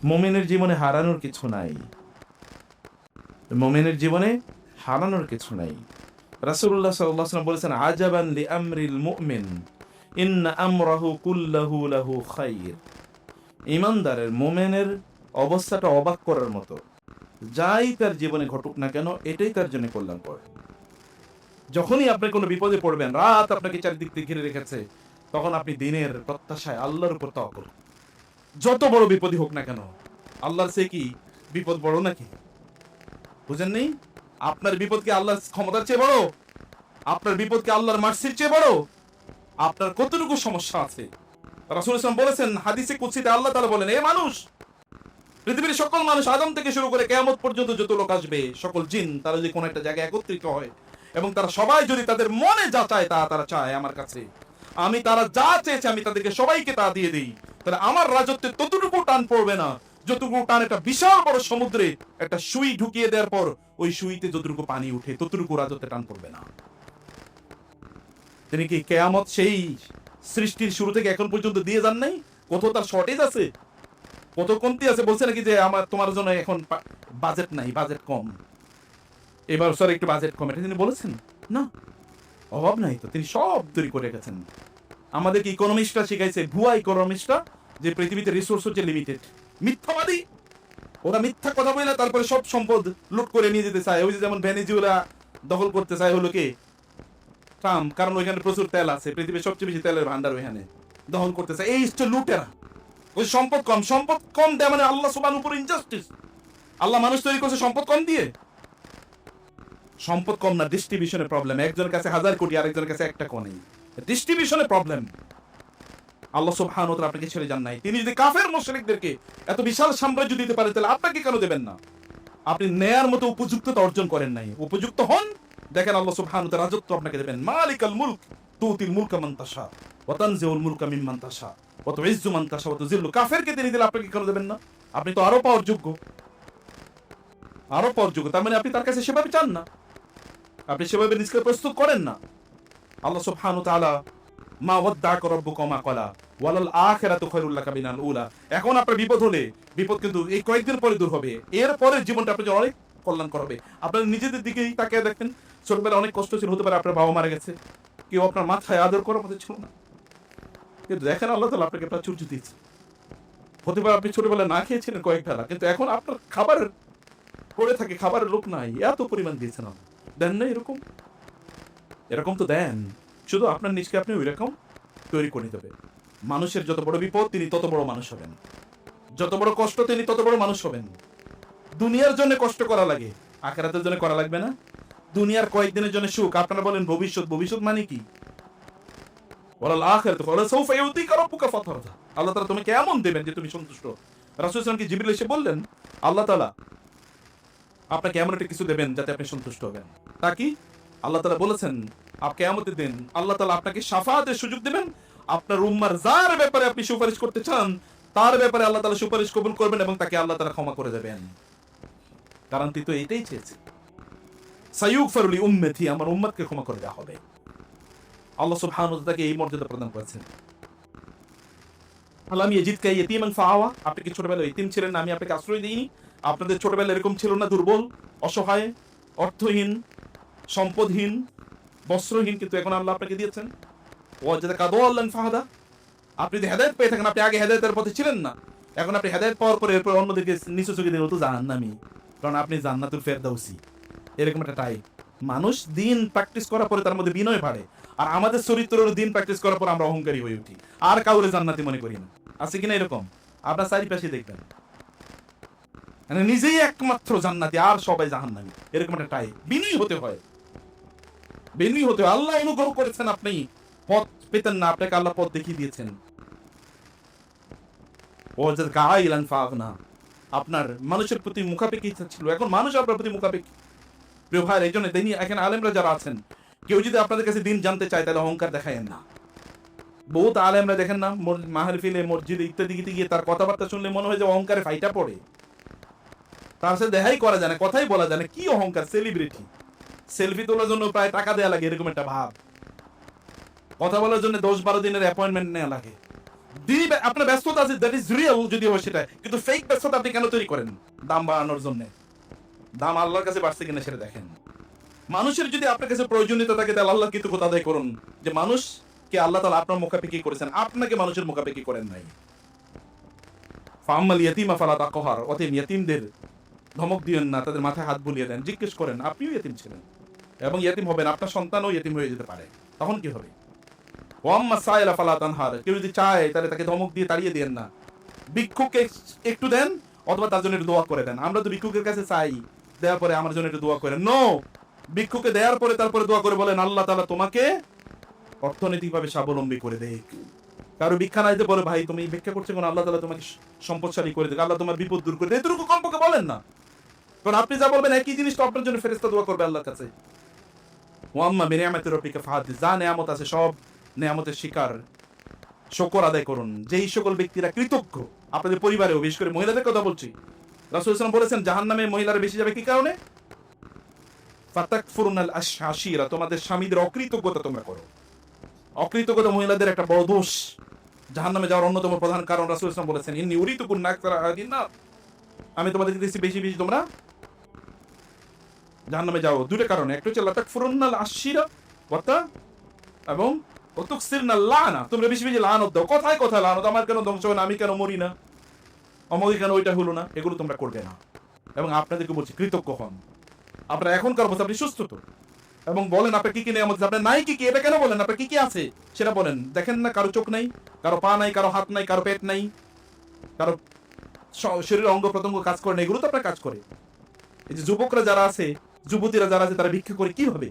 মুমিনের জীবনে হারানোর কিছু নাই, মুমিনের জীবনে হারানোর কিছু নাই। রাসূলুল্লাহ সাল্লাল্লাহু আলাইহি ওয়াসাল্লাম বলেছেন, আজাবান লিআমরিল মুমিন ইন্না আমরাহু কুল্লাহু লাহু খাইর। ঈমানদারের, মুমিনের অবস্থাটা অবাক করার মতো। যাই তার জীবনে ঘটুক না কেন, এটাই তার জন্য কল্যাণকর। যখনই আপনি কোনো বিপদে পড়বেন, রাত আপনাকে চারিদিক থেকে ঘিরে রেখেছে, তখন আপনি দিনের প্রত্যাশায় আল্লাহর উপর তাওয়াক্কুল। যত বড় বিপদই হোক না কেন, আল্লাহর সে কি বিপদ বড় নাকি? বুঝেন নেই? আপনার বিপদ কি আল্লাহর ক্ষমতার চেয়ে বড়? আপনার বিপদ কি আল্লাহর মার্সির চেয়ে বড়? আপনার কতটুকু সমস্যা আছে? রাসূল সাল্লাল্লাহু আলাইহি ওয়াসাল্লাম বলেছেন, হাদিসে কুদসিতে আল্লাহ তাআলা বলেন, এ মানুষ, পৃথিবীর সকল মানুষ আদম থেকে শুরু করে কিয়ামত পর্যন্ত যত লোক আসবে, সকল জিন, তারা যদি কোনো একটা জায়গায় একত্রিত হয় এবং তারা সবাই যদি তাদের মনে যা চায় তা তারা চায় আমার কাছে, আমি তারা যা চেয়েছে আমি তাদেরকে সবাইকে তা দিয়ে দিই, তাহলে আমার রাজত্বে ততটুকু টান পড়বে না যতটুকু টান একটা বিশাল বড় সমুদ্রে একটা সুই ঢুকিয়ে দেওয়ার পর ওই সুইতে যতটুকু পানি উঠে ততটুকু রাজত্বে টান পড়বে না। তিনি কি কিয়ামত সেই সৃষ্টির শুরু থেকে এখন পর্যন্ত দিয়ে যান নাই? কোথাও তার শর্টেজ আছে, কত কমতি আছে? বলছে নাকি যে আমার তোমার জন্য এখন বাজেট নাই, বাজেট কম, এবার স্যার একটু বাজেট কম, এটা তিনি বলেছেন? না, অভাব নাই তো, তিনি সব তৈরি করে রেখেছেন। আমাদেরকে ইকোনমিস্টরা শিখাইছে, ভুয়া ইকোনমিস্টরা, যে পৃথিবীতে রিসোর্স হচ্ছে লিমিটেড। মিথ্যাবাদী, ওরা মিথ্যা কথা বলে তারপরে সব সম্পদ লুট করে নিয়ে যেতে চায়। ওই যে যেমন ভেনেজুয়েলা দখল করতে চায় হলো কে? ট্রাম্প, কারণ ওইখানে প্রচুর তেল আছে, পৃথিবীর সবচেয়ে বেশি তেলের ভান্ডার ওইখানে, দখল করতে চায়। এই হচ্ছে লুটেরা। ওই সম্পদ কম, সম্পদ কম দেয় মানে আল্লাহ সুবহানাহু উপর ইনজাস্টিস। আল্লাহ মানুষ তৈরি করছে সম্পদ কম দিয়ে? সম্পদ কম না, ডিস্ট্রিবিউশনের প্রবলেম। একজনের কাছে 1000 কোটি, আরেকজনের কাছে 1 টাকা নেই, ডিস্ট্রিবিউশনের প্রবলেম। আল্লাহ সুবহানাহু ওয়া তাআলা আপনাকে ছেড়ে যান নাই। তিনি যদি কাফের মুশরিকদেরকে এত বিশাল সাম্রাজ্য দিতে পারে, তাহলে আপনাকে কেন দেবেন না? আপনি নেয়ার মতো উপযুক্ততা অর্জন করেন নাই, উপযুক্ত হন, দেখেন আল্লাহ সুবহানাহু ওয়া তাআলা রাজত্ব আপনাকে দেবেন। মালিকাল মুলক তুতিল মুলকা মান তাশা ওয়া তানজিউল মুলকা মিম্মান তাশা ওয়া তুইজ্জু মান তাশা ওয়া তুযিল্লু। কাফেরকে তিনি দিলে আপনাকে কেন দেবেন না? আপনি তো আরো পাওয়ার যোগ্য, আরো পাওয়ার যোগ্য। তার মানে আপনি তার কাছে সেভাবে চান না, আপনি সেভাবে নিজেকে প্রস্তুত করেন না। আল্লাহ সুবহানাহু ওয়া তাআলা, মা ওয়াদ্দাআকা রাব্বুকা মা ক্বালা ওয়ালাল আখিরাতু খায়রুল লাকা মিনাল উলা। এখন আপনার বিপদ হলে, বিপদ কিন্তু এই কয়েকদিন পরে দূর হবে, এর পরের জীবনটা আপনার জন্য অনেক কল্যাণকর হবে। আপনার নিজেদের দিকেই তাকিয়ে দেখেন, ছোটবেলায় অনেক কষ্ট ছিল, হতে পারে আপনার বাবা মারা গেছে, কেউ আপনার মাথায় আদর করার মতো ছিল না, কিন্তু দেখেন আল্লাহ তাআলা আপনাকে প্রাচুর্য দিয়েছে। হতে পারে আপনি ছোটবেলায় না খেয়েছিলেন কয়েক বেলা, কিন্তু এখন আপনার খাবারের পড়ে থাকে, খাবারের লোক নাই, এত পরিমাণ দিয়েছেন আল্লাহ। দেন না এরকম? এরকম তো দেন, শুধু আপনার নিজকে আপনি ওই রকম তৈরি করে দেবে। মানুষের যত বড় বিপদ তিনি তত বড় মানুষ হবেন, যত বড় কষ্ট তিনি তত বড় মানুষ হবেন। দুনিয়ার জন্য কষ্ট করা লাগে, আখিরাতের জন্য করা লাগবে না। দুনিয়ার কয়েকদিনের জন্য সুখ, আপনারা বলেন ভবিষ্যৎ, ভবিষ্যৎ মানে কি? ওয়ালাল আখিরাতু ওয়ালা সাউফা ইউতিকা রাব্বুকা ফাতারদা। আল্লাহ তাআলা তোমাকে এমন দেবেন যে তুমি সন্তুষ্ট। রাসূল সাল্লাল্লাহু আলাইহি ওয়াসাল্লাম কি জিবরিল এসে বললেন আল্লাহ তাআলা আপনাকে এমন একটা কিছু দেবেন যাতে আপনি সন্তুষ্ট হবেন? তা কি? আল্লাহ তাআলা বলেছেন কিয়ামতের দিন আল্লাহ তাআলা আপনাকে শাফাআতের সুযোগ দেবেন। আপনার উম্মার যার ব্যাপারে আপনি সুপারিশ করতে চান, তার ব্যাপারে আল্লাহ তাআলা সুপারিশ কবুল করবেন এবং তাকে আল্লাহ তাআলা ক্ষমা করে দেবেন। কারণ তিনি তো এইটাই চেয়েছেন, সায়ুগফারু লি উম্মতি, আমার উম্মতকে ক্ষমা করে দেওয়া হবে। আল্লাহ সুবহানাহু ওয়া তাআলা তাকে এই মর্যাদা প্রদান করেছেন। আলাম ইয়াজিদকা ইয়াতীমান ফাআওয়া, আপনি কি ছোটবেলায় ইতিম ছিলেন না, আমি আপনাকে আশ্রয় দিইনি? আপনাদের ছোটবেলায় এরকম ছিল না, দুর্বল, অসহায়, অর্থহীন, সম্পদহীন, বস্ত্রহীন, কিন্তু এখন আল্লাহ আপনাকে দিয়েছেন। ওয়াজাদাকা দাল্লান ফাহাদা, আপনি যদি হেদায়েত পেয়ে থাকেন, আপনি আগে হেদায়েতের পথে ছিলেন না, এখন আপনি হেদায়েত পাওয়ার পরে এরপর অন্যদেরকে নিচু চোখে দিলে তো জাহান্নামী, কারণ আপনি জান্নাতুল ফেরদাউসি। এরকম একটা টাইপ মানুষ। দিন প্র্যাকটিস করার পরে তার মধ্যে বিনয় বাড়ে, আর আমাদের চরিত্রের দিন প্র্যাকটিস করার পর আমরা অহংকারী হয়ে উঠি, আর কাউরে জান্নাতি মনে করি না। আছে কিনা এরকম? আপনার চারিপাশে দেখবেন মানে নিজেই একমাত্র জান্নাতি আর সবাই জাহান্নামী, এরকম একটা টাইপ। বিনয়ী হতে হয়, বিনয়ী হতে হয়। আল্লাহ অনুগ্রহ করেছেন, আপনি পথ পেতেন না, আপনাকে আল্লাহ পথ দেখিয়ে দিয়েছেন। ওয়াজাদাকা আইলান ফাগনা, আপনার মানুষের প্রতি মুখাপেক্ষী ইচ্ছা ছিল, এখন মানুষ আপনার প্রতি মুখাপেক্ষী। প্রিয় ভাই, এই জন্য দিনই এখানে আলেমরা যারা আছেন, কেউ যদি আপনাদের কাছে দিন জানতে চায় তাহলে অহংকার দেখায়েন না। বহুত আলেমরা দেখেন না, মাহফিলে, মসজিদে ইত্যাদি গিয়ে তার কথাবার্তা শুনলে মনে হয় যে অহংকারে ফাইটা পড়ে, তার সাথে দেখাই করা যায় না, কথাই বলা যায় না। কি অহংকার! সেলিব্রিটি, সেলফি তোলার জন্য প্রায় টাকা দেয়া লাগে, এরকম একটা ভাব। কথা বলার জন্য 10-12 দিনের অ্যাপয়েন্টমেন্ট নেওয়া লাগে, দিনই আপনার ব্যস্ততা আছে, দ্যাট ইজ রিয়েল যদি হয় সেটা, কিন্তু ফেক ব্যস্ততা আপনি কেন তৈরি করেন? দাম বাড়ানোর জন্য। দাম আল্লাহর কাছে বাড়ছে কিনা সেটা দেখেন। মানুষের যদি আপনার কাছে প্রয়োজনীয়তা থাকে তাহলে আল্লাহ কিন্তু কথা আদায় করুন যে মানুষকে আল্লাহ তাআলা আপনার মুখাপেক্ষি করেছেন, আপনাকে মানুষের মুখাপেক্ষি করেন নাই। ফাম্মাল ইয়াতীমা ফালা তাকহার, অতএব ইয়াতীমদের ধমক দিয়েন না, তাদের মাথায় হাত বুলিয়ে দেন, জিজ্ঞেস করেন আপনিও ইয়াতীম ছিলেন এবং ইয়াতীম হবেন, আপনার সন্তানও ইয়াতীম হয়ে যেতে পারে, তখন কি হবে? ওয়াম্মা সাইলা ফালা তানহার, কেউ যদি চায় তাহলে তাকে ধমক দিয়ে তাড়িয়ে দেন না, ভিক্ষুককে একটু দেন অথবা তার জন্য একটু দোয়া করে দেন। আমরা তো ভিক্ষুকের কাছে চাই, দেওয়ার পরে আমার জন্য একটু দোয়া করেন, নো, ভিক্ষুকে দেওয়ার পরে তারপরে দোয়া করে বলেন আল্লাহ তাআলা তোমাকে অর্থনৈতিকভাবে স্বাবলম্বী করে দেখ। কারো ভিক্ষা নাইতে বলে ভাই তুমি ভিক্ষা করছো কোন, আল্লাহ তাআলা তোমাকে সম্পদশালী করে দেখ, আল্লাহ তোমার বিপদ দূর করে দেখ, এতটুকু কমপক্ষে বলেন না। কারণ আপনি যা বলবেন একই জিনিস তো আপনার জন্য ফেরেশতা দোয়া করবে আল্লাহর কাছে। ওয়াম্মা বিনিয়ামাতি রাব্বিকা ফাহাদ্দিস, যা নেয়ামত আছে সব নেয়ামতের শিকার, শুকর আদায় করুন। যেই সকল ব্যক্তিরা কৃতজ্ঞ, আপনাদের পরিবারেও বিশেষ করে মহিলাদের কথা বলছি, রাসূল সাল্লাল্লাহু আলাইহি ওয়াসাল্লাম বলেছেন জাহান্নামে মহিলারা বেশি যাবে কি কারণে? ফাতাকফুরুনাল আশিরা, তোমাদের স্বামীদের অকৃতজ্ঞতা তোমরা করো। অকৃতজ্ঞতা মহিলাদের একটা বড় দোষ, জাহান্নামে যাওয়ার অন্যতম প্রধান কারণ। রাসূল সাল্লাল্লাহু আলাইহি ওয়াসাল্লাম বলেছেন ইন্নী উরিতু কুন্না আকতারা আহলিন নার, আমি তোমাদের দিতেছি বেশি বেশি তোমরা জাহান্নামে যাও। দুটো কারণে, একটা হচ্ছে লাতাকফুরুনাল আশিরা ওয়াতা, এবং ওয়াতুকসিরনাল লানা, তোমরা বেশি বেশি লানত দাও, কথায় কথায় লানত, আমার কেন ধ্বংস হয় না, আমি কেন মরি না, অমুকে কেন ওইটা হলো না, এগুলো তোমরা করবে না। এবং আপনাদেরকে বলছি কৃতজ্ঞ হন। আপনার এখনকার অবস্থা, আপনি সুস্থ তো, এবং বলেন আপনার কি কি নেই, আমাদের আপনার নাই কি কি, এটা কেন বলেন, আপনার কি কি আছে সেটা বলেন। দেখেন না কারো চোখ নাই, কারো পা নাই, কারো হাত নাই, কারো পেট নাই, কারো শরীরের অঙ্গ প্রত্যঙ্গ কাজ করে না, এগুলো তো আপনার কাজ করে। এই যে যুবকরা যারা আছে, যুবতীরা যারা আছে, তারা ভিক্ষা করে কি হবে?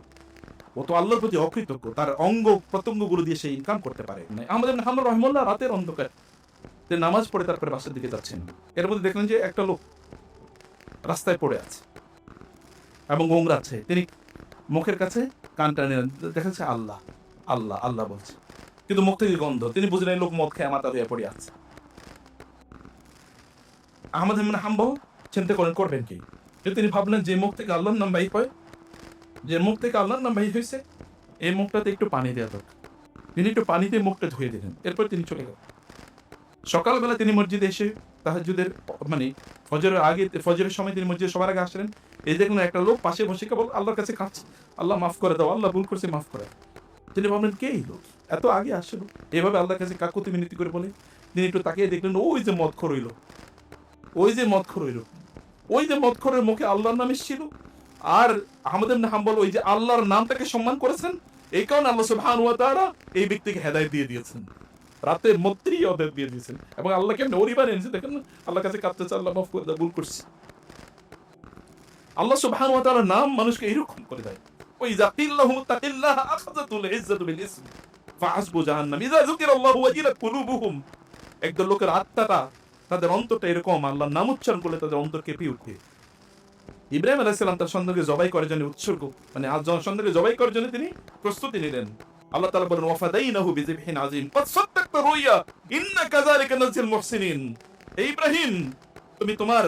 ও তো আল্লাহর প্রতি অকৃতজ্ঞ, তার অঙ্গ প্রত্যঙ্গ গুলো দিয়ে সে ইনকাম করতে পারে না। আমাদের হামদ রহমুল্লাহ রাতের অন্ধকার তিনি নামাজ পড়ে তারপরে বাসার দিকে যাচ্ছেন, এর মধ্যে দেখলেন যে একটা লোক রাস্তায় পড়ে আছে এবং গোংরাচ্ছে। তিনি মুখের কাছে কানটা নিলেন, দেখা যাচ্ছে আল্লাহ আল্লাহ আল্লাহ বলছে, কিন্তু মুখ থেকে গন্ধ। তিনি বুঝলেন এই লোক মদ খেয়ে মাথা হয়ে পড়ে আছে। আহমদ ইবনে হাম্বল চিন্তা করেন করবেন কি, কিন্তু তিনি ভাবলেন যে মুখ থেকে আল্লাহর নাম বাহির হয়, যে মুখ থেকে আল্লাহর নাম বাহির হয়েছে, এই মুখটাতে একটু পানি দেওয়া দরকার। তিনি একটু পানি দিয়ে মুখটা ধুয়ে দিলেন, এরপর তিনি চলে গেলেন। সকালবেলা তিনি মসজিদে এসে তাহাজ্জুদের মানে ফজরের আগে, ফজরের সময় তিনি মসজিদে সবার আগে আসলেন। এই দেখলেন একটা লোক পাশে বসে কেবল আল্লাহর কাছে কাঁদছে, আল্লাহ মাফ করে দাও, আল্লাহ ভুল করছে মাফ করে। তিনি ভাবলেন কে এই লোক, এত আগে আসলো এভাবে আল্লাহর কাছে কাকুতি মিনতি করে বলে। তিনি একটু তাকিয়ে দেখলেন ওই যে মদখোর হইল, ওই যে মদখোর হইল, ওই যে মদখোরের মুখে আল্লাহর নাম এসেছিল। আর আহমদ ইবনে হাম্বল ওই যে আল্লাহর নামটাকে সম্মান করেছেন, এই কারণে আল্লাহ সুবহানাহু ওয়া তাআলা এই ব্যক্তিকে হেদায়েত দিয়ে দিয়েছেন, রাতের মধ্যেই ওদের দিয়ে দিয়েছেন। এবং আল্লাহ কেমন ওরিবার এনেছে দেখেন না, আল্লাহর কাছে কাঁদতেছে, আল্লাহ মাফ করে দাও, ভুল করছি। আল্লাহ সুবহানাহু ওয়া তাআলার নাম মানুষকে এরকম করে দেয়। ওই যাকিল্লাহু তাকিল্লাহ আখাযাতুল ইজ্জাতু বিল ইসম ফাহাসবু জাহান্নাম ইযা যুকিরাল্লাহু ওয়াজিলাত কুলুবুহুম। একদল লোকের আত্মাটা, তাদের অন্তরটা এরকম, আল্লাহর নাম উচ্চারণ করলে তাদের অন্তর কেঁপে উঠে। ইব্রাহিম আলাইহিস সালাম তার সন্তানকে জবাই করার জন্য উৎসর্গ, মানে সন্তানকে জবাই করার জন্য তিনি প্রস্তুতি নিলেন। আল্লাহ তাআলা বলেন ওয়াফাদাইনাহু বিযিবহিন আযীম ক্বাদ সাদ্দাকতা রুইয়া ইন্না কাযালিকা নাজিল মুহসিনিন। ইব্রাহিম, তুমি তোমার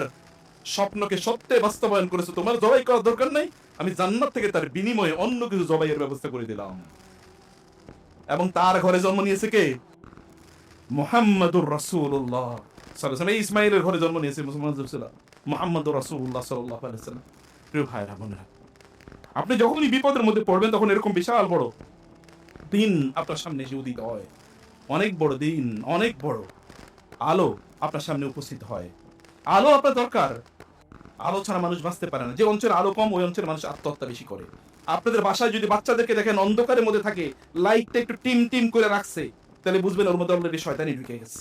স্বপ্নকে সত্যে বাস্তবায়ন করেছো, তোমার জবাই করার দরকার নাই, আমি জান্নাত থেকে তার বিনিময়ে অন্য কিছু জবাইয়ের ব্যবস্থা করে দিলাম। এবং তার ঘরে জন্ম নিয়েছে কে? মুহাম্মাদুর রাসূলুল্লাহ সাল্লাল্লাহু আলাইহি ওয়াসাল্লাম। ইসমাঈলের ঘরে জন্ম নিয়েছে মুহাম্মাদুর রাসূলুল্লাহ সাল্লাল্লাহু আলাইহি ওয়াসাল্লাম। প্রিয় ভাইরা বোনেরা, আপনি যখনই বিপদের মধ্যে পড়বেন তখন এরকম বিশাল বড় দিন আপনার সামনে এসে উদিত হয়, অনেক বড় দিন, অনেক বড় আলো আপনার সামনে উপস্থিত হয়। আলো আপনার দরকার, আলো ছাড়া মানুষ বাঁচতে পারে না। যে অঞ্চলে আলো কম ওই অঞ্চলে মানুষ আত্মহত্যা বেশি করে। আপনাদের বাসায় যদি বাচ্চাদেরকে দেখেন অন্ধকারের মধ্যে থাকে, লাইটটা একটু টিম টিম করে রাখছে, তাহলে বুঝবেন ওর মধ্যে অলরেডি শয়তানি ঢুকে গেছে।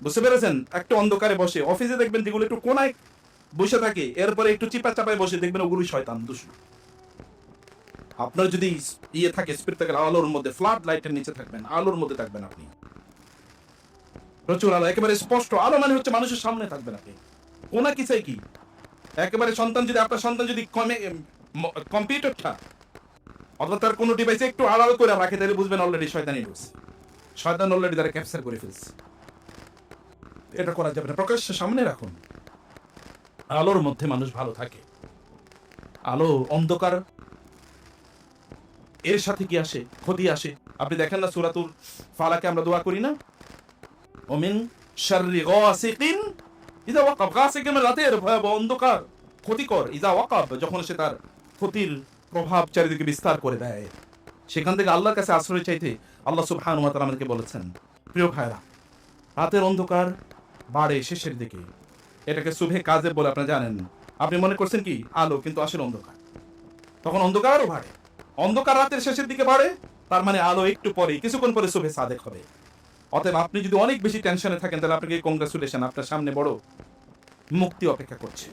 বুঝতে পেরেছেন? একটু অন্ধকারে বসে, অফিসে দেখবেন যেগুলো একটু কোনায় বসে থাকে, এরপরে একটু চিপা চাপায় বসে, দেখবেন ওগুলো শয়তান দুশমন। আপনার যদি ইয়ে থাকে, স্পিরিট থাকে, আলোর মধ্যে, ফ্লাড লাইটের নিচে থাকবেন, আলোর মধ্যে থাকবেন আপনি, প্রচুর আলো, একেবারে স্পষ্ট আলো, মানে হচ্ছে মানুষের সামনে থাকবেন আপনি। কোনা কি চাই কি, একেবারে সন্তান যদি, আপনার সন্তান যদি কম্পিউটারটা অথবা তার কোনো ডিভাইসে একটু আড়াল করে রাখে, তাহলে বুঝবেন অলরেডি শয়তানি ঢুকছে, শয়তান অলরেডি তারা ক্যাপচার করে ফেলছে। এটা করা যাবে না, প্রকাশ্য সামনে রাখুন। আলোর মধ্যে মানুষ ভালো থাকে। আলো অন্ধকার এর সাথে কি আসে? ক্ষতি আসে। আপনি দেখেন না সূরাতুল ফালাকে আমরা দোয়া করি না, ওমিন শাররি গাসিকিন ইযা ওয়াকাব। গাসিকিন মানে রাতের ভয়াবহ অন্ধকার, ক্ষতিকর। ইযা ওয়াকাব, যখন সে তার ক্ষতির প্রভাব চারিদিকে বিস্তার করে দেয়। সেখান থেকে আল্লাহর কাছে আশ্রয় চাইতে আল্লাহ সুবহানাহু ওয়া তাআলা আমাদেরকে বলেছেন। প্রিয় ভাইরা, রাতের অন্ধকার বাড়ে শেষের দিকে, এটাকে সুবহে কাযেব বলে আপনারা জানেন। আপনি মনে করছেন কি আলো, কিন্তু আসলে অন্ধকার। তখন অন্ধকার আরো বাড়ে, অন্ধকার রাতের শেষের দিকে বাড়ে, তার মানে আলো একটু পরে, কিছুক্ষণ পরে সুবহে সাদেক হবে। অতএব আপনি যদি অনেক বেশি টেনশনে থাকেন, তাহলে আপনাকে কংগ্রাচুলেশন, আপনার সামনে বড় মুক্তি অপেক্ষা করছে।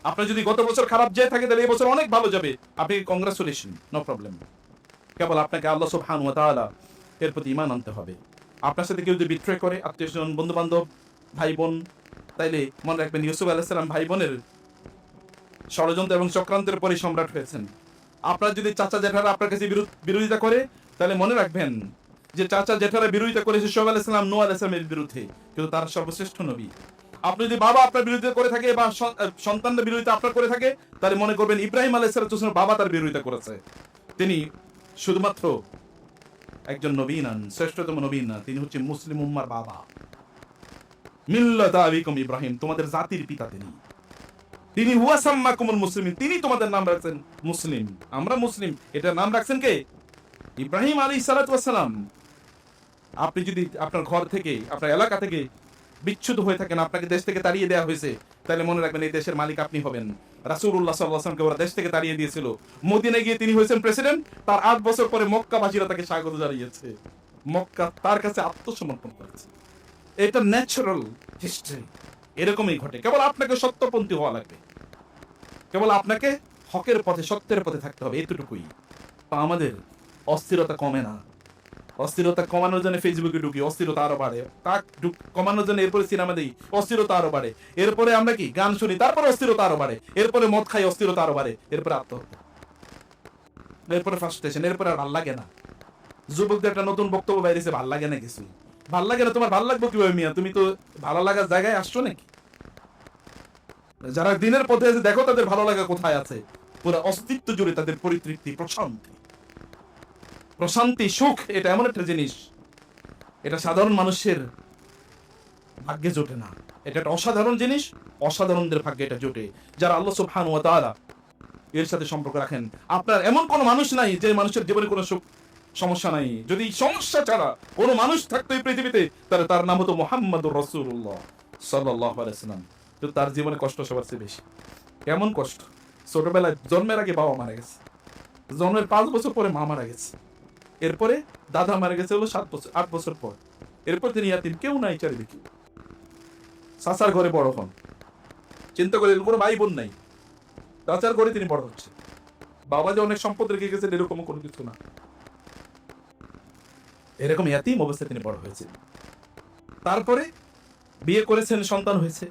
আপনার যদি গত বছর খারাপ যেয়ে থাকে, তাহলে এই বছর অনেক ভালো যাবে, আপনাকে কংগ্রাচুলেশন, নো প্রবলেম। কেবল আপনাকে আল্লাহ সুবহানাহু ওয়া তাআলা এর প্রতি ঈমান আনতে হবে। আপনার সাথে কেউ যদি বিট্রে করে, আত্মীয়স্বজন, বন্ধু বান্ধব, ভাই বোন, তাইলে মনে রাখবেন ইউসুফ আলাইহিস সালাম ভাই বোনের ষড়যন্ত্র এবং চক্রান্তের পরে সম্রাট হয়েছেন। আপনার যদি চাচা জেঠারা আপনার কাছে বিরোধিতা করে, তাহলে মনে রাখবেন যে চাচা জেঠারা বিরোধিতা করেছে শোয়েব আলাইহিস সালাম, নূহ আলাইহিস সালামের বিরুদ্ধে, কিন্তু তারা সর্বশ্রেষ্ঠ নবী। আপনি যদি বাবা আপনার বিরোধিতা করে থাকে বা সন্তানদের বিরোধিতা আপনার করে থাকে, তাহলে মনে করবেন ইব্রাহিম আলাইহিস সালামের বাবা তার বিরোধিতা করেছে। তিনি শুধুমাত্র একজন নবী নন, শ্রেষ্ঠতম নবী না, তিনি হচ্ছে মুসলিম উম্মার বাবা। মিল্লাত আবিকুম ইব্রাহিম, তোমাদের জাতির পিতা তিনি। তিনি হুয়া সাম্মাকুমুল মুসলিমিন, তিনি তোমাদের নাম রাখছেন মুসলিম। আমরা মুসলিম, এটা নাম রাখছেন কে? ইব্রাহিম আলাইহিস সালাতু ওয়াস সালাম। আপনি যদি আপনার ঘর থেকে, আপনার এলাকা থেকে বিচ্ছুত হয়ে থাকেন, আপনাকে দেশ থেকে তাড়িয়ে দেওয়া হয়েছে, তাহলে মনে রাখবেন এই দেশের মালিক আপনি হবেন। রাসূলুল্লাহ সাল্লাল্লাহু আলাইহি ওয়াসাল্লামকে ওরা দেশ থেকে তাড়িয়ে দিয়েছিল, মদিনায় গিয়ে তিনি হয়েছেন প্রেসিডেন্ট। তার 8 বছর পরে মক্কাবাসীরা তাকে স্বাগত জানিয়েছে, মক্কা তার কাছে আত্মসমর্পণ করেছে। এটা ন্যাচারাল হিস্ট্রি, এরকমই ঘটে। কেবল আপনাকে সত্যপন্থী হওয়া লাগবে, কেবল আপনাকে হকের পথে, সত্যের পথে থাকতে হবে, এতটুকুই। আমাদের অস্থিরতা কমে না, অস্থিরতা কমানোর জন্য ফেসবুকে ঢুকি, অস্থিরতা আরো বাড়ে। তা কমানোর জন্য এরপরে সিনেমা দিই, অস্থিরতা আরো বাড়ে। এরপরে আমরা কি গান শুনি, তারপরে অস্থিরতা আরো বাড়ে। এরপরে মদ খাই, অস্থিরতা আরো বাড়ে। এরপরে আত্মহত্যা, এরপরে ফার্স্টেশন, এরপরে আর ভাল লাগে না। যুবকদের একটা নতুন বক্তব্য বাইরেছে, ভাল লাগে না কিছুই। ভাল লাগে না, তোমার ভাল লাগবে কিভাবে মিয়া? তুমি তো ভালো লাগার জায়গায় আসছো নাকি? যারা দিনের পথে আছে, দেখো তাদের ভালো লাগা কোথায় আছে। পুরো অস্তিত্ব জুড়ে তাদের পরিতৃপ্তি, প্রশান্তি। প্রশান্তি, সুখ, এটা এমন একটা জিনিস, এটা সাধারণ মানুষের ভাগ্যে জোটে না। এটা একটা অসাধারণ জিনিস, অসাধারণদের ভাগ্যে এটা জোটে, যারা আল্লাহ সুবহানাহু ওয়া তাআলা এর সাথে সম্পর্ক রাখেন। আপনার এমন কোনো মানুষ নাই যে মানুষের জীবনে কোনো সুখ সমস্যা নাই। যদি সমস্যা ছাড়া কোনো মানুষ থাকতো এই পৃথিবীতে, তাহলে তার নাম হতো মুহাম্মাদুর রাসূলুল্লাহ সাল্লাল্লাহু আলাইহি ওয়াসাল্লাম। তো তার জীবনে কষ্ট সবার চেয়ে বেশি। কেমন কষ্ট? ছোটবেলায় জন্মের আগে বাবা মারা গেছে, জন্মের 5 বছর পরে মা মারা গেছে, এরপরে দাদা মারা গেছে হলো 8 বছর পর। এরপর তিনি ইয়াতিম, কেউ নাই চারিদিকে। চাচার ঘরে বড় হন, চিন্তা করে কোনো ভাই বোন নাই, চাচার ঘরে তিনি বড় হচ্ছে। বাবা যে অনেক সম্পদ রেখে গেছেন এরকম কোনো কিছু না, এরকম ইয়াতিম অবস্থায় তিনি বড় হয়েছেন। তারপরে বিয়ে করেছেন, সন্তান হয়েছে।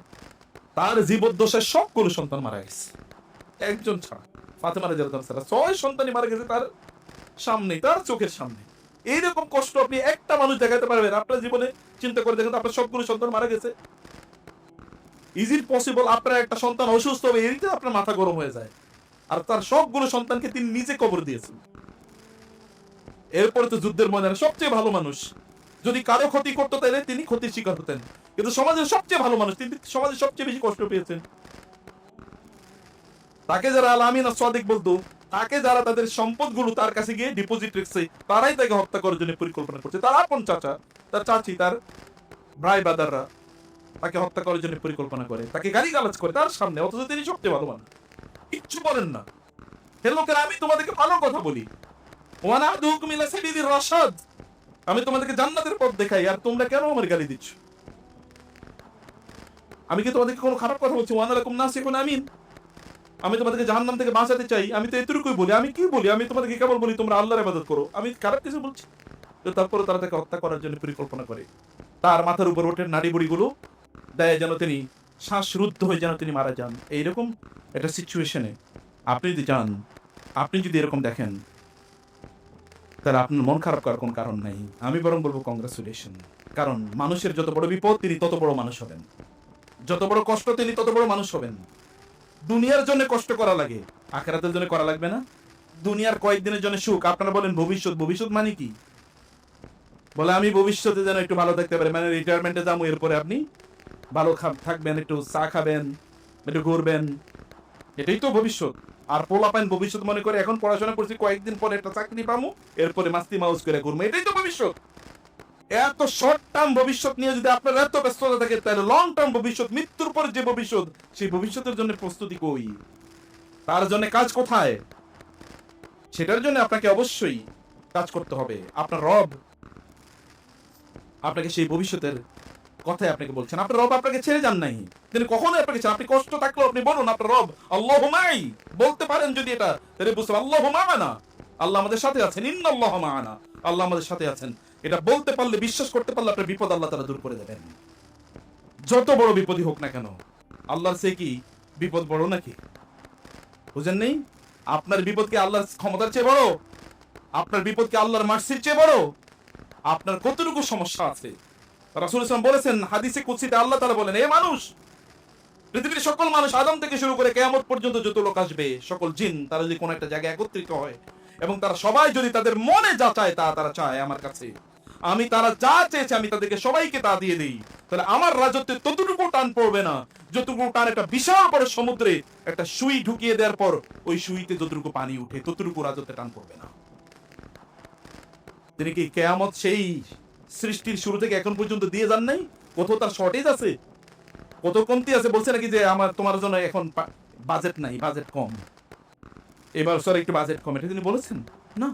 তার জীবদ্দশায় সবগুলো সন্তান মারা গেছে, একজন ছাড়া, ফাতেমা রাদিয়াল্লাহু তাআলা ছাড়া 6 সন্তানই মারা গেছে তার সামনে, তার চোখের সামনে। এইরকম কষ্ট আপনি একটা মানুষ দেখাতে পারবেন আপনার জীবনে? চিন্তা করে দেখেন, আপনার সবগুলো সন্তান মারা গেছে। ইজ ইট পসিবল আপনার একটা সন্তান অসুস্থ হবে, এতে আপনার মাথা গরম হয়ে যায়? আর তার সবগুলো সন্তানকে তিনি নিজে কবর দিয়েছেন। এরপরে তো যুদ্ধের ময়দানে সবচেয়ে ভালো মানুষ, যদি কারো ক্ষতি করতো তাহলে তিনি ক্ষতির শিকার হতেন, কিন্তু সমাজের সবচেয়ে ভালো মানুষ, তিনি সমাজে সবচেয়ে বেশি কষ্ট পেয়েছেন। তাকে যারা আল আমিন আস-সাদিক বলতো, তাকে যারা তাদের সম্পদগুলো তার কাছে গিয়ে ডিপোজিট রেখেছে, তারাই তাকে হত্যা করার জন্য পরিকল্পনা করছে। তার আপন চাচা, তার চাচি, তার ভাই বাদাররা তাকে হত্যা করার জন্য পরিকল্পনা করে, তাকে গালিগালাজ করে তার সামনে, অথচ তিনি সবচেয়ে ভালো মানুষ, কিচ্ছু বলেন না। হে লোকেরা, আমি তোমাদেরকে ভালো কথা বলি, ওয়ানা আদুকুম ইলা সাবিলির রাশাদ, আমি তোমাদেরকে জান্নাতের পথ দেখাই, আর তোমরা কেন আমার গালি দিচ্ছ? আমি কি তোমাদেরকে কোনো খারাপ কথা বলছি? ওয়ানা লাকুম নাসিহুন আমিন, আমি তোমাদেরকে জাহান্নাম থেকে বাঁচাতে চাই, আমি তো এতটুকুই বলি। আমি কি বলি? আমি তোমাদেরকে কেবল বলি তোমরা আল্লাহর ইবাদত করো, আমি খারাপ কিছু বলছি? তো তারপরে তারা তাকে হত্যা করার জন্য পরিকল্পনা করে, তার মাথার উপর ওঠে নাড়ি বুড়িগুলো দেয় যেন তিনি শ্বাসরুদ্ধ হয়ে যেন তিনি মারা যান। এইরকম একটা সিচুয়েশনে আপনি যদি যান, আপনি যদি এরকম দেখেন, তাহলে আপনার মন খারাপ করার কোনো কারণ নাই। আমি বরং বলবো কংগ্রাচুলেশন, কারণ মানুষের যত বড় বিপদ তিনি তত বড় মানুষ হবেন, যত বড় কষ্ট তিনি তত বড় মানুষ হবেন। দুনিয়ার জন্য কষ্ট করা লাগে, আখিরাতের জন্য করা লাগবে না? দুনিয়ার কয়েকদিনের জন্য সুখ, আপনারা বলেন ভবিষ্যৎ, ভবিষ্যৎ মানে কি? বলে আমি ভবিষ্যতে যেন একটু ভালো থাকতে পারি, মানে রিটায়ারমেন্টে যাবো, এরপরে আপনি ভালো থাকবেন, একটু চা খাবেন, একটু ঘুরবেন, এটাই তো ভবিষ্যৎ। আর পোলাপাইন ভবিষ্যৎ মনে করে এখন পড়াশোনা করছি, কয়েকদিন পরে একটা চাকরি পাবো, এরপরে মাস্তি মাউস করে ঘুরবো, এটাই তো ভবিষ্যৎ। এত শর্ট টার্ম ভবিষ্যৎ নিয়ে যদি আপনার এত ব্যস্ততা থাকে, তাহলে লং টার্ম ভবিষ্যৎ, মৃত্যুর পর যে ভবিষ্যৎ, সেই ভবিষ্যতের জন্য প্রস্তুতি কই? তার জন্য কাজ কোথায়? সেটার জন্য আপনাকে অবশ্যই কাজ করতে হবে। আপনার রব আপনাকে সেই ভবিষ্যতের কথাই আপনাকে বলছেন। আপনার রব আপনাকে ছেড়ে যান নাই, তিনি কখনোই আপনাকে ছেড়ে। আপনি কষ্ট থাকলেও আপনি বলুন আপনার রব আল্লাহু মাই, বলতে পারেন যদি এটা, তাহলে বুঝতে আল্লাহু মা'ানা, আল্লাহ আমাদের সাথে আছেন, ইন্নাল্লাহু মা'ানা, আল্লাহ আমাদের সাথে আছেন। এটা বলতে পারলে, বিশ্বাস করতে পারলে আপনার বিপদ আল্লাহ তাআলা দূর করে দেবেন। যত বড় বিপদই হোক না কেন, আল্লাহর চেয়ে কি বিপদ বড় নাকি? বুঝেন নেই? আপনার বিপদ কি আল্লাহর ক্ষমতার চেয়ে বড়? আপনার বিপদ কি আল্লাহর মার্সির চেয়ে বড়? আপনার কতটুকু সমস্যা আছে? রাসূল সাল্লাল্লাহু আলাইহি ওয়াসাল্লাম বলেছেন হাদিসে কুদসিতে, আল্লাহ তাআলা বলেন, এ মানুষ, পৃথিবীর সকল মানুষ আদম থেকে শুরু করে কিয়ামত পর্যন্ত যত লোক আসবে, সকল জিন, তারা যদি কোনো একটা জায়গায় একত্রিত হয় এবং তারা সবাই যদি তাদের মনে যা চায় তা তারা চায় আমার কাছে, আমি তারা যা চেয়েছে আমি তাদেরকে সবাইকে তা দিয়ে দিই, তাহলে আমার রাজত্বে ততটুকু টান পড়বে না যতটুকু টান একটা বিশাল বড় সমুদ্রে একটা সুই ঢুকিয়ে দেওয়ার পর ওই সুইতে যতটুকু পানি উঠে, ততটুকু রাজত্বে টান পড়বে না। তিনি কি কিয়ামত সেই সৃষ্টির শুরু থেকে এখন পর্যন্ত দিয়ে যান নাই? কোথাও তার শর্টেজ আছে? কত কমতি আছে? বলছে নাকি যে আমার তোমার জন্য এখন বাজেট নাই, বাজেট কম, এবার স্যার একটু বাজেট কম, এটা তিনি বলেছেন? না,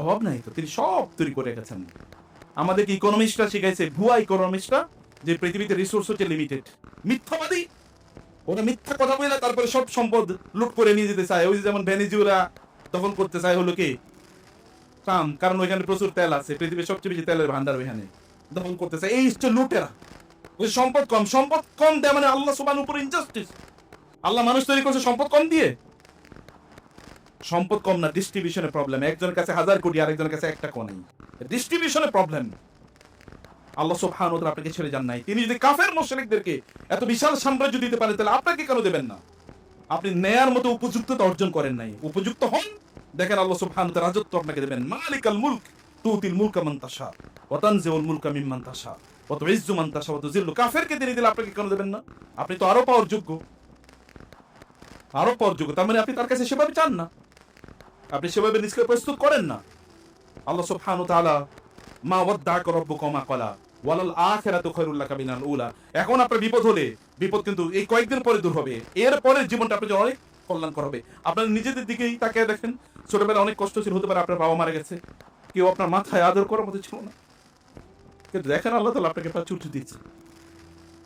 অভাব নাই তো, তিনি সব তৈরি করে গেছেন। আমাদেরকে ইকোনমিস্টরা শিখাইছে, ভুয়া ইকোনমিস্টরা, যে পৃথিবীতে রিসোর্স হচ্ছে লিমিটেড। মিথ্যাবাদী, ওরা মিথ্যা কথা বলে তারপরে সব সম্পদ লুট করে নিয়ে যেতে চায়। ওই যেমন ভেনেজুয়েলা দখল করতে চায় হলো কি ট্রাম্প, কারণ ওইখানে প্রচুর তেল আছে, পৃথিবীর সবচেয়ে বেশি তেলের ভান্ডার ওইখানে, দখল করতে চায়। এই হচ্ছে লুটেরা। ওই সম্পদ কম, সম্পদ কম দেয় মানে আল্লাহ সুবহানাহু উপর ইনজাস্টিস। আল্লাহ মানুষ তৈরি করছে সম্পদ কম দিয়ে? সম্পদ কম না, ডিস্ট্রিবিউশনের প্রবলেম। একজনের কাছে 1000 কোটি, আরেকজনের কাছে 1 টাকাও নেই, ডিস্ট্রিবিউশনের প্রবলেম। আল্লাহ সুবহানাহু ওয়া তাআলা আপনাকে ছেড়ে যান নাই। তিনি যদি কাফের মুশরিকদেরকে এত বিশাল সাম্রাজ্য দিতে পারেন, তাহলে আপনাকে কেন দেবেন না? আপনি নেয়ার মতো উপযুক্ততা অর্জন করেন নাই, উপযুক্ত হন, দেখেন আল্লাহ সুবহানাহু ওয়া তাআলা রাজত্ব আপনাকে দেবেন। মালিকাল মুলক তুতিল মুলকা মান তাশা ওয়া তানজিউল মুলকা মিম্মান তাশা ওয়া তুইজ্জু মান তাশা ওয়া তুযিল্লু। কাফেরকে তিনি দিলে আপনাকে কেন দেবেন না? আপনি তো আরো পাওয়ার যোগ্য, আরো পাওয়ার যোগ্য। তার মানে আপনি তার কাছে সেভাবে চান না, আপনি সেভাবে নিজকে প্রস্তুত করেন না। আল্লাহ সুবহানাহু ওয়া তাআলা মা ওয়াদ্দাআকা রাব্বুকা মা ক্বালা ওয়ালাল আখিরাতু খায়রুল লাকা মিনাল উলা। এখন আপনার বিপদ হলে, বিপদ কিন্তু এই কয়েকদিন পরে দূর হবে, এর পরে জীবনটা আপনার জন্য অনেক কল্যাণকর হবে। আপনার নিজেদের দিকেই তাকিয়ে দেখেন, ছোটবেলায় অনেক কষ্ট ছিল, হতে পারে আপনার বাবা মারা গেছে, কেউ আপনার মাথায় আদর করার মতো ছিল না, কিন্তু দেখেন আল্লাহ তাআলা আপনাকে প্রচুর দিচ্ছে।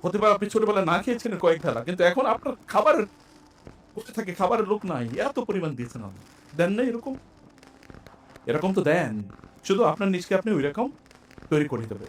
হতে পারে আপনি ছোটবেলায় না খেয়েছিলেন কয়েক ধারা, কিন্তু এখন আপনার খাবারের বসে থাকে, খাবারের লোক নাই, এত পরিমাণ দিয়েছেন আল্লাহ। দেন না এরকম? এরকম তো দেন, শুধু আপনার নিজকে আপনি ওই রকম তৈরি করে দেবে।